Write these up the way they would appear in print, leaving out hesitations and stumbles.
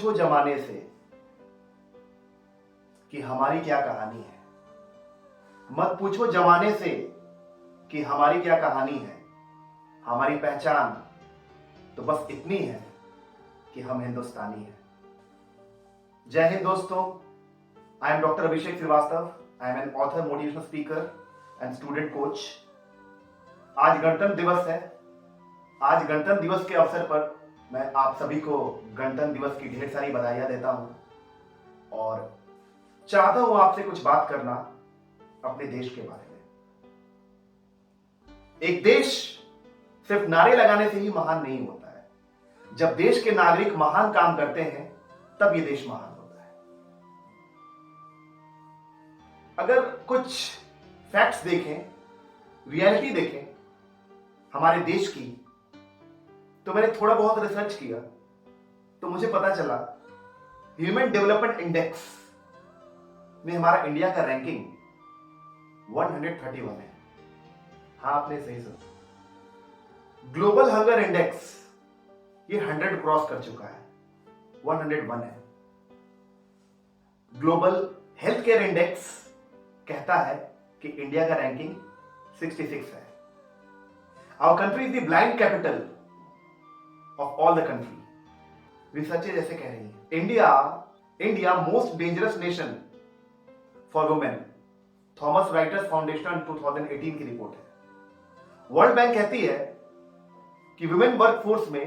पूछो जमाने से कि हमारी क्या कहानी है। मत पूछो जमाने से कि हमारी क्या कहानी है। हमारी पहचान तो बस इतनी है कि हम हिंदुस्तानी हैं। जय हिंद दोस्तों। I am doctor Abhishek Shrivastava. I am an author, motivational speaker and student coach. आज गणतंत्र दिवस है। आज गणतंत्र दिवस के अवसर पर मैं आप सभी को गणतंत्र दिवस की ढेर सारी बधाइयां देता हूं और चाहता हूं आपसे कुछ बात करना अपने देश के बारे में। एक देश सिर्फ नारे लगाने से ही महान नहीं होता है। जब देश के नागरिक महान काम करते हैं तब ये देश महान होता है। अगर कुछ फैक्ट्स देखें, रियलिटी देखें हमारे देश की, तो मैंने थोड़ा बहुत रिसर्च किया तो मुझे पता चला ह्यूमन डेवलपमेंट इंडेक्स में हमारा इंडिया का रैंकिंग 131 है। हाँ, आपने सही सुना। ग्लोबल हंगर इंडेक्स ये 100 क्रॉस कर चुका है, 101 है। ग्लोबल हेल्थ केयर इंडेक्स कहता है कि इंडिया का रैंकिंग 66 है। Our country is the blind capital of all the country. Researches ऐसे कह रही है। India most dangerous nation for women, Thomas Reuters Foundation 2018 की रिपोर्ट है। वर्ल्ड बैंक कहती है कि वुमेन वर्कफोर्स में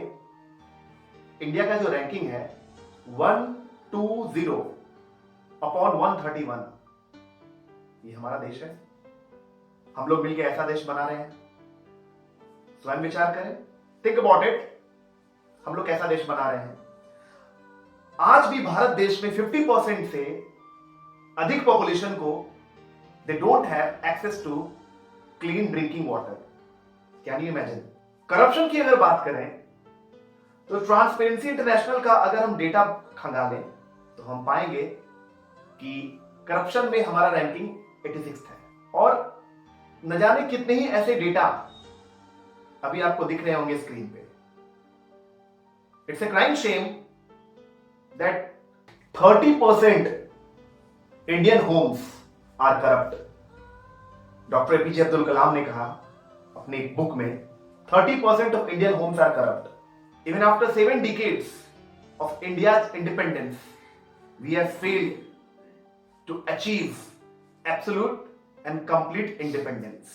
इंडिया का जो रैंकिंग है 120 अपॉन 131। ये हमारा देश है। हम लोग मिलकर ऐसा देश बना रहे हैं। स्वयं विचार करें, थिंक अबाउट इट। हम लोग कैसा देश बना रहे हैं। आज भी भारत देश में 50% से अधिक पॉपुलेशन को they don't have access to clean drinking water. Can you imagine? Corruption की अगर बात करें तो ट्रांसपेरेंसी इंटरनेशनल का अगर हम डेटा खंगालें तो हम पाएंगे कि करप्शन में हमारा रैंकिंग 86 है। और न जाने कितने ही ऐसे डेटा अभी आपको दिख रहे होंगे स्क्रीन पे। It's a crime shame that 30% Indian homes are corrupt. Doctor APJ Abdul Kalam ने कहा अपनी एक बुक में 30% of Indian homes are corrupt. Even after 7 decades of India's independence, we have failed to achieve absolute and complete independence.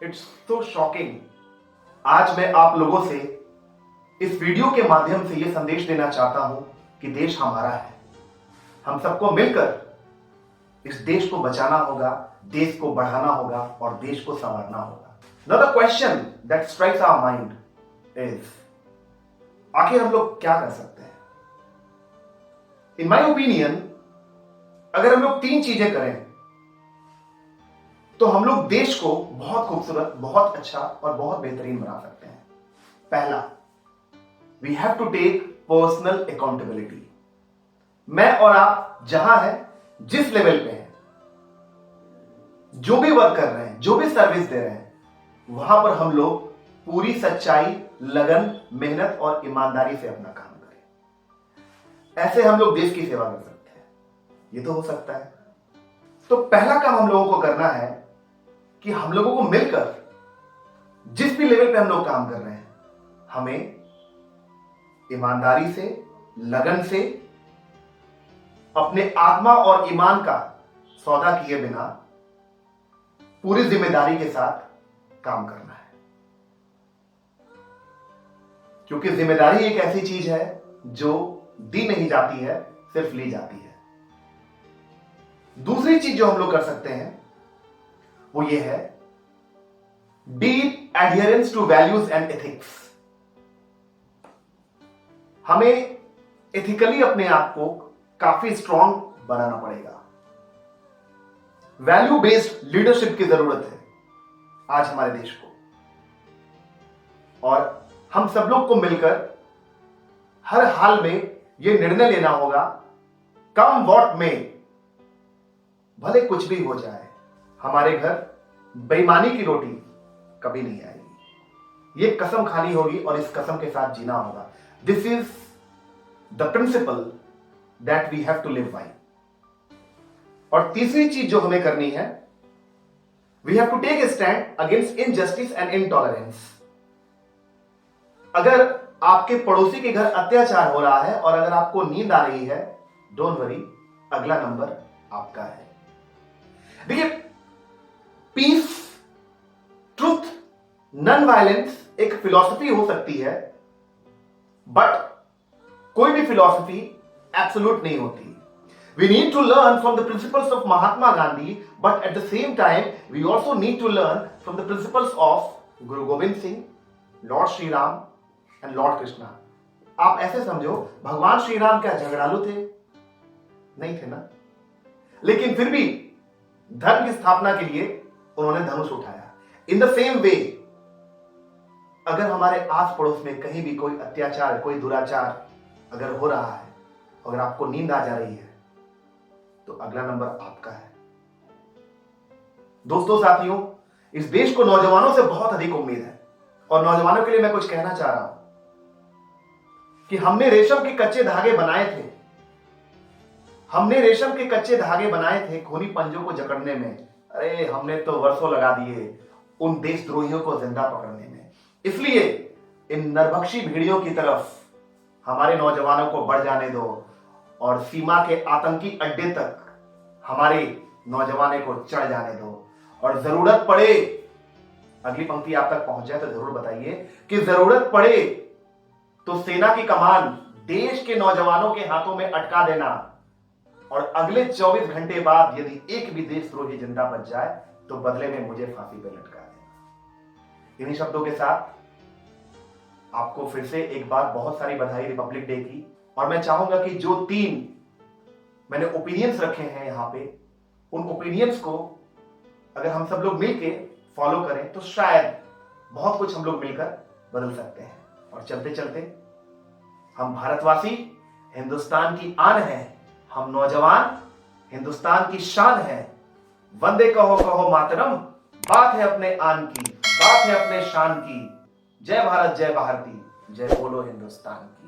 It's so shocking. आज मैं आप लोगों से इस वीडियो के माध्यम से यह संदेश देना चाहता हूं कि देश हमारा है। हम सबको मिलकर इस देश को बचाना होगा, देश को बढ़ाना होगा और देश को संवारना होगा। Now the question that strikes our mind is, आखिर हम लोग क्या कर सकते हैं? In my opinion, अगर हम लोग 3 चीजें करें तो हम लोग देश को बहुत खूबसूरत, बहुत अच्छा और बहुत बेहतरीन बना सकते हैं। पहला, we have to take personal accountability. मैं और आप जहां हैं, जिस लेवल पे हैं, जो भी वर्क कर रहे हैं, जो भी सर्विस दे रहे हैं, वहां पर हम लोग पूरी सच्चाई, लगन, मेहनत और ईमानदारी से अपना काम करें। ऐसे हम लोग देश की सेवा कर सकते हैं। ये तो हो सकता है। तो पहला काम हम लोगों को करना है कि हम लोगों को मिलकर जिस भी लेवल पे हम लोग काम कर रहे हैं, हमें ईमानदारी से, लगन से, अपने आत्मा और ईमान का सौदा किए बिना पूरी जिम्मेदारी के साथ काम करना है। क्योंकि जिम्मेदारी एक ऐसी चीज है जो दी नहीं जाती है, सिर्फ ली जाती है। दूसरी चीज जो हम लोग कर सकते हैं वो ये है deep adherence to values and ethics. हमें एथिकली अपने आप को काफी स्ट्रांग बनाना पड़ेगा। वैल्यू बेस्ड लीडरशिप की जरूरत है आज हमारे देश को। और हम सब लोग को मिलकर हर हाल में यह निर्णय लेना होगा, कम वॉट में, भले कुछ भी हो जाए, हमारे घर बेईमानी की रोटी कभी नहीं आएगी। ये कसम खानी होगी और इस कसम के साथ जीना होगा। This is the principle that we have to live by. और तीसरी चीज जो हमें करनी है, we have to take a stand against injustice and intolerance. अगर आपके पड़ोसी के घर अत्याचार हो रहा है और अगर आपको नींद आ रही है, डोंट वरी, अगला नंबर आपका है। देखिए, पीस, ट्रुथ, नॉन वायलेंस एक फिलॉसफी हो सकती है, बट कोई भी फिलॉसफी एब्सोल्यूट नहीं होती। We need to learn from the principles of Mahatma Gandhi, but at the same time, we also need to learn from the principles of Guru Gobind Singh, Lord Shri Ram and Lord Krishna. आप ऐसे समझो, भगवान श्री राम क्या झगड़ालू थे? नहीं थे ना। लेकिन फिर भी धर्म की स्थापना के लिए उन्होंने धनुष उठाया। इन द सेम वे, अगर हमारे आस पड़ोस में कहीं भी कोई अत्याचार, कोई दुराचार अगर हो रहा है, अगर आपको नींद आ जा रही है, तो अगला नंबर आपका है। दोस्तों, साथियों, इस देश को नौजवानों से बहुत अधिक उम्मीद है और नौजवानों के लिए मैं कुछ कहना चाह रहा हूं कि हमने रेशम के कच्चे धागे बनाए थे। हमने रेशम के कच्चे धागे बनाए थे खूनी पंजों को जकड़ने में। अरे, हमने तो वर्षों लगा दिए उन देशद्रोहियों को जिंदा पकड़ने में। इसलिए इन नरभक्षी भेड़ियों की तरफ हमारे नौजवानों को बढ़ जाने दो और सीमा के आतंकी अड्डे तक हमारे नौजवानों को चढ़ जाने दो। और जरूरत पड़े, अगली पंक्ति आप तक पहुंच जाए तो जरूर बताइए कि जरूरत पड़े तो सेना की कमान देश के नौजवानों के हाथों में अटका देना और अगले 24 घंटे बाद यदि एक भी देशद्रोही जिंदा बच जाए तो बदले में मुझे फांसी पर लटका देना। इन्हीं शब्दों के साथ आपको फिर से एक बार बहुत सारी बधाई रिपब्लिक डे की। और मैं चाहूंगा कि जो 3 मैंने ओपिनियंस रखे हैं यहां पे, उन ओपिनियंस को अगर हम सब लोग मिलके फॉलो करें तो शायद बहुत कुछ हम लोग मिलकर बदल सकते हैं। और चलते चलते, हम भारतवासी हिंदुस्तान की आन हैं, हम नौजवान हिंदुस्तान की शान है। वंदे कहो कहो मातरम, बात है अपने आन की, बात है अपने शान की। जय भारत जय भारती, जय बोलो हिंदुस्तान की।